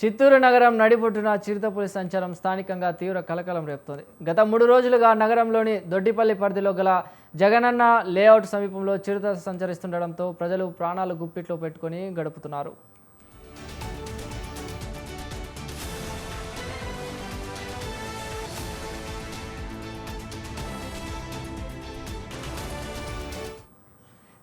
చిత్తూరు నగరం నడిబొడ్డున చిరుతపులి సంచారం స్థానికంగా తీవ్ర కలకలం రేపుతోంది. గత 3 రోజులుగా నగరంలోని దొడ్డిపల్లి పరిధిలో గల జగనన్న లేఅవుట్ సమీపంలో చిరుత సంచరిస్తుండటంతో ప్రజలు ప్రాణాలు గుప్పిట్లో పెట్టుకొని గడుపుతున్నారు.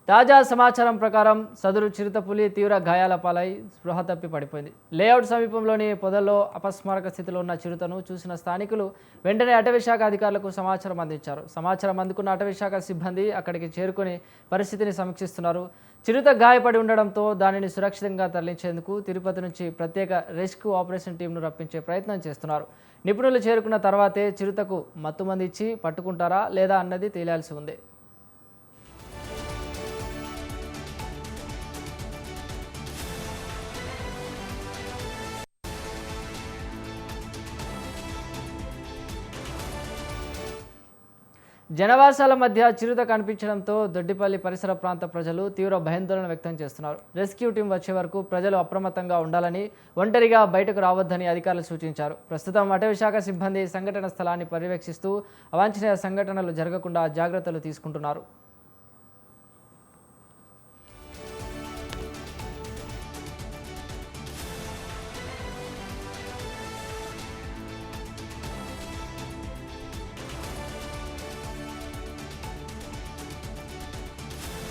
తాజా సమాచారం ప్రకారం సదరు చిరుతపులి తీవ్ర గాయాల పాలై స్పృహ తప్పి పడిపోయింది. లేఅవుట్ సమీపంలోని పొదల్లో అపస్మారక స్థితిలో ఉన్న చిరుతను చూసిన స్థానికులు వెంటనే అటవీశాఖ అధికారులకు సమాచారం అందించారు. సమాచారం అందుకున్న అటవీశాఖ సిబ్బంది అక్కడికి చేరుకుని పరిస్థితిని సమీక్షిస్తున్నారు. చిరుత గాయపడి ఉండడంతో దానిని సురక్షితంగా తరలించేందుకు తిరుపతి నుంచి ప్రత్యేక రెస్క్యూ ఆపరేషన్ టీంను రప్పించే ప్రయత్నం చేస్తున్నారు. నిపుణులు చేరుకున్న తర్వాతే చిరుతకు మత్తుమంది ఇచ్చి పట్టుకుంటారా లేదా అన్నది తేలాల్సి ఉంది. జనవాసాల మధ్య చిరుత కనిపించడంతో దొడ్డిపల్లి పరిసర ప్రాంత ప్రజలు తీవ్ర భయాందోళన వ్యక్తం చేస్తున్నారు. రెస్క్యూ టీం వచ్చే వరకు ప్రజలు అప్రమత్తంగా ఉండాలని, ఒంటరిగా బయటకు రావద్దని అధికారులు సూచించారు. ప్రస్తుతం అటవీశాఖ సిబ్బంది సంఘటన స్థలాన్ని పర్యవేక్షిస్తూ అవాంఛనీయ సంఘటనలు జరగకుండా జాగ్రత్తలు తీసుకుంటున్నారు.